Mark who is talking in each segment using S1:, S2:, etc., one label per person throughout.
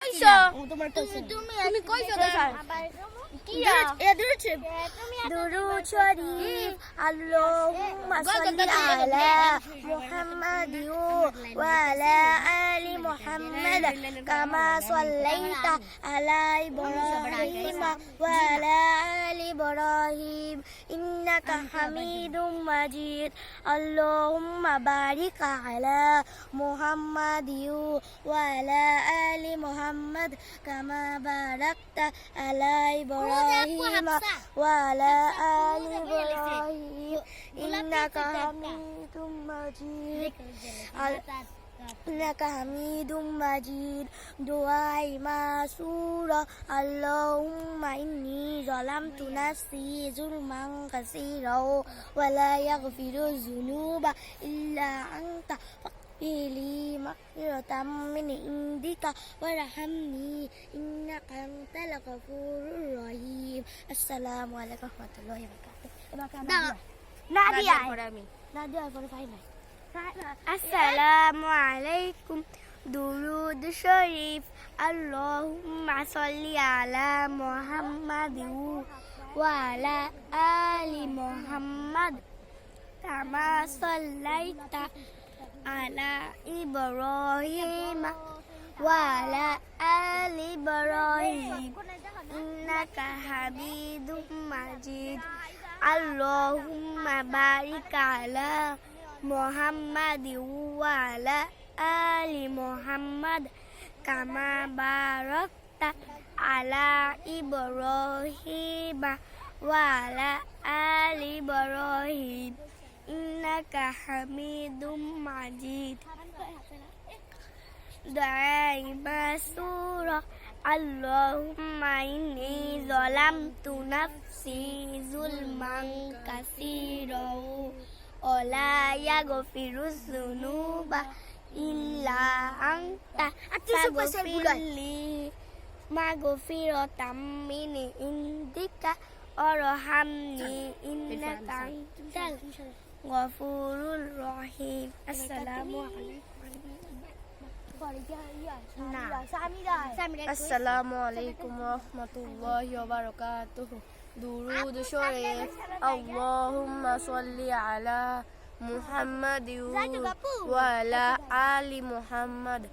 S1: কইছো
S2: তোমার
S1: তুমি কইছো
S2: দুরূদ শরীফ আল্লাহুম্মা সাল্লি আলা মুহাম্মাদি ওয়া আলা আলি মুহাম্মাদ কামা সাল্লাইতা আলা ইব্রাহিম ওয়া আলা আলি ইব্রাহিম ইন্নাকা হামিদুম মাজিদ আল্লাহুম্মা বারিক আলা মুহাম্মাদি ওয়া আলা আলি মুহাম্মাদ কামা বারাকতা আলা ইব্রাহিম ওয়া আলা আলি ইব্রাহিম ইন্নাকা হামিদুম মাজিদ إنك حميد مجيد دعاء معصورة اللهم إني ظلمت نفسي ظلما كثيرا ولا يغفر الذنوب إلا أنت فاغفر لي مغفرة من عندك وارحمني إنك أنت الغفور الرحيم السلام عليكم ورحمة الله وبركاته নাদিয়া করে ফাইন আসসালামু আলাইকুম দুরূদ শরীফ আল্লাহুম্মা সাল্লি আলা মুহাম্মাদিন ওয়া আলা আলি মুহাম্মাদ কামা সাল্লাইতা আলা ইব্রাহিম ওয়া আলা আলি ইব্রাহিম ইন্নাকা হামিদুম মাজিদ আল্লাহুম্মা বারিক আলা মুহাম্মাদ ওয়া আলা আলি মুহাম্মাদ কামা বারাকতা আলা ইব্রাহিম ওয়া আলা আলি ইব্রাহিম ইন্নাকা হামিদুম মাজিদ দুআই মাসুরা আল্লাহুম্মা ইন্নী যালামতু নাফসি যুলমান কাসীরা ওয়ালা ইয়াগফিরু যুনুবা ইল্লা আনতা ফাগফিরলি মাগফিরাতাম মিন ইনদিকা ওয়ারহামনি ইন্নাকা আনতাল গফুরুর রহিম আসসালামু আসসালামু আলাইকুম ওয়া রাহমাতুল্লাহি ওয়া বারাকাতুহু দুরূদ শরীফ আল্লাহুম্মা সাল্লি আলা মুহাম্মাদিন ওয়া আলা আলি মুহাম্মাদ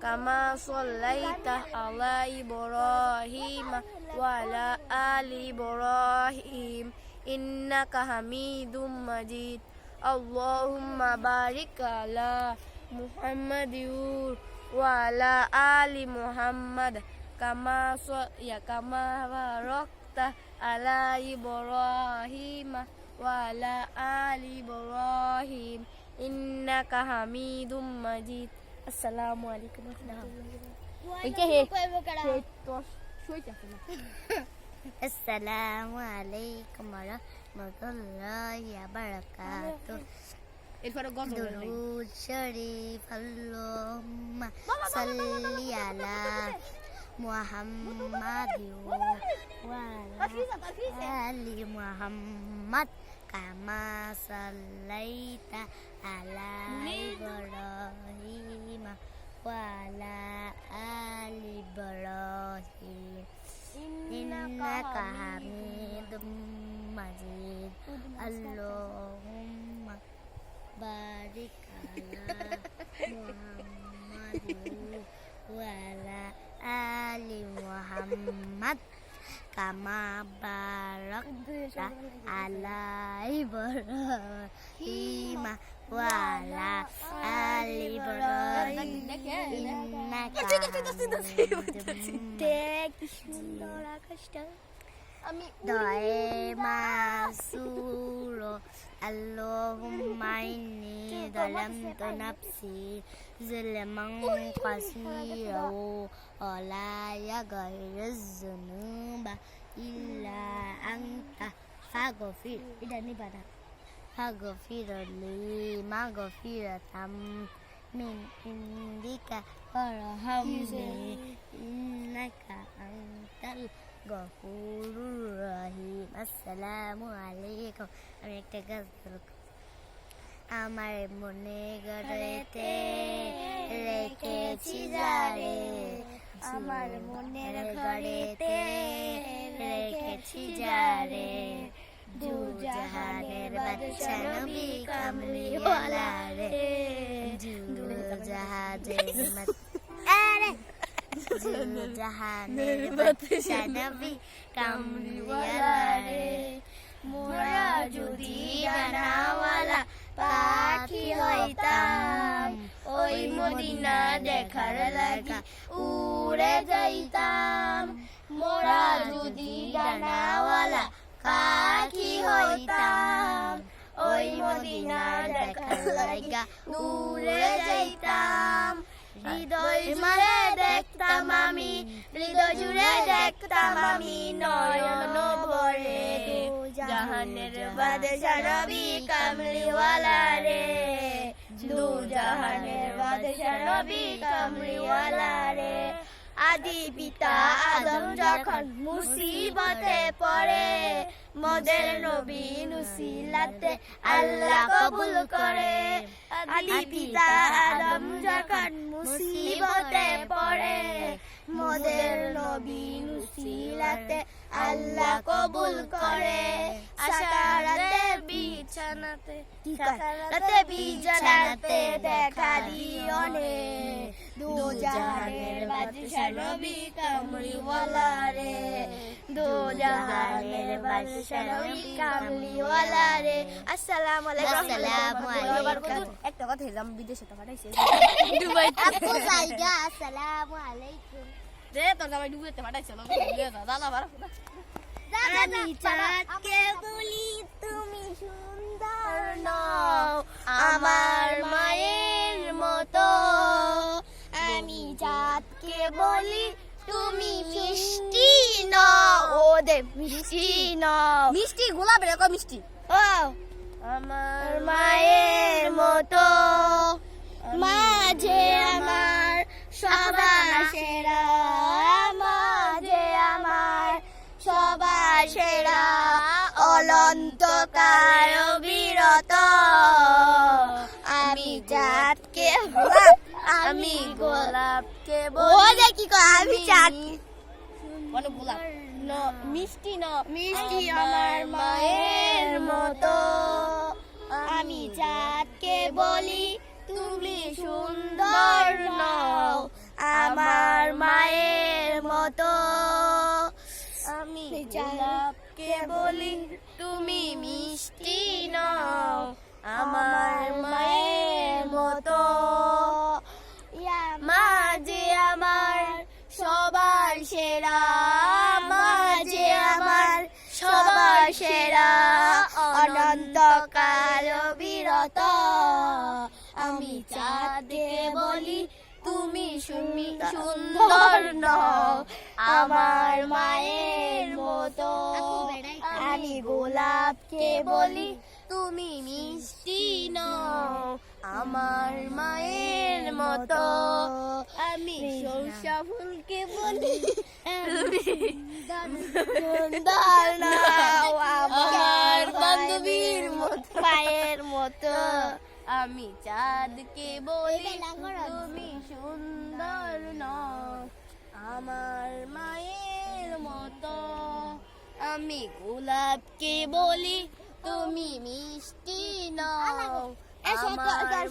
S2: কামা সাল্লাইতা আলা ইব্রাহিম ওয়া আলা আলি ইব্রাহিম ইন্নাকা হামিদুম মাজিদ আল্লাহুম্মা বারিক আলা মুহাম্মাদিন ওয়া আলা আলি মুহাম্মাদ কামা বারাকতা আলা ইব্রাহিম ওয়া আলা আলি ইব্রাহিম ইন্নাকা হামিদুম মাজিদ আসসালামু আলাইকুম আসসালামু আলাইকুম ওয়া রাহমাতুল্লাহি ওয়া বারাকাতুহু দুরূদ শরীফ আল্লাহুম্মা সাল্লি আলা মুহাম্মাদিন ওয়া আলা আলি মুহাম্মাদ কামা সাল্লাইতা আলা ইব্রাহিম ওয়া আলা আলি ইব্রাহিম ইন্নাকা হামিদুম মাজিদ আল্লাহুম্মা বারিক আলা মুহাম্মাদিন ওয়া আলা আলি মুহাম্মাদ কামা বারাকতা আলা ইব্রাহিম ওয়া আলা আলি ইব্রাহিম ইন্নাকা দুআয়ে মাসুরা আল্লাহুম্মা ইন্নী যালামতু নাফসি যুলমান কাসীরা ওয়া লা ইয়াগফিরু যুনুবা ইল্লা আনতা ফাগফিরলি মাগফিরাতাম মিন ইনদিকা ওয়ারহামনি ইন্নাকা আনতাল গফুরুর রহিম আসসালামু আলাইকুম আমি একটা গাছ আমার মনে গড়েতে রেখেছি যারে আমার মনের ঘরেতে রেখেছি যারে, দু জাহানের বাদশা নবী কামলিওয়ালা রে, দু জাহানের দু জাহানের বাদশা নবী কামলিওয়ালা রে। মোরা যদি ডানাওয়ালা পাখি হইতাম, ওই মদিনা দেখার লাগি উড়ে যাইতাম। মোরা যদি ডানাওয়ালা পাখি হইতাম, ওই মদিনা দেখার লাগা উড়ে যাইতাম। হৃদয় জুড়ে দেখতাম আমি, হৃদয় জুড়ে দেখতাম আমি, নয়ন ভরে জাহানের বাদশা নবী কামলিওয়ালা রে, দু জাহানের বাদশা নবী কামলিওয়ালা রে। আদি পিতা আদম যখন মুসিবতে পড়ে, মোদের নবী নুসিলাতে আল্লাহ কবুল করে। আদি পিতা আদম যখন মুসিবতে পড়ে, মোদের নবী নুসিলাতে আল্লাহ কবুল করে। সাকারাতে বিছানাতে দেখা দিও নে, দু জাহানের বাদশা নবী কামলিওয়ালা রে, দু জাহানের বাদশা নবী কামলিওয়ালা রে। আসসালামু আলাইকুম। আসসালামু আলাইকুম। একটা কথা হেলাম বিদেশে তো পাঠাইছে দুবাই আপু জায়গা। আসসালামু আলাইকুম রে, তোর জামাই দুবাইতে পাঠাইছে না দাদা বারা। আমি চাঁদকে বলি তুমি সুন্দর নও আমার মায়ের মতো, আমি চাঁদকে বলি তুমি মিষ্টি নও। ও দে মিষ্টি নও, মিষ্টি গোলাপের এরকম মিষ্টি। ও আমার মায়ের মতো, মাঝে আমার সবার সেরা, মাঝে আমার সবার সেরা, অলন্তকার বিরত। আমি চাঁদকে আমি গোলাপকে বলি কি কয়, আমি চাঁদ বলো গোলাপ মিষ্টি ন মিষ্টি আমার মায়ের মতো। আমি চাঁদকে বলি তুমি সুন্দর নও আমার মায়ের মতো। আমি গোলাপকে বলি তুমি মিষ্টি নও আমার মায়ের মতো। মাঝে আমার সবার সেরা, মাঝে আমার সবার সেরা, অনন্তকাল বিরত। আমি চাঁদকে বলি তুমি সুন্দর নও আমার মায়ের মতো। আমি গোলাপকে বলি তুমি মিষ্টি নও আমার মায়ের মতো। আমি সরষা ফুলকে বলি তুমি সুন্দর নও আমার বান্ধবীর মতো পায়ের মতো। আমি চাঁদকে বলি তুমি সুন্দর নও আমার মায়ের মতো। আমি গোলাপকে বলি তুমি মিষ্টি নও আমার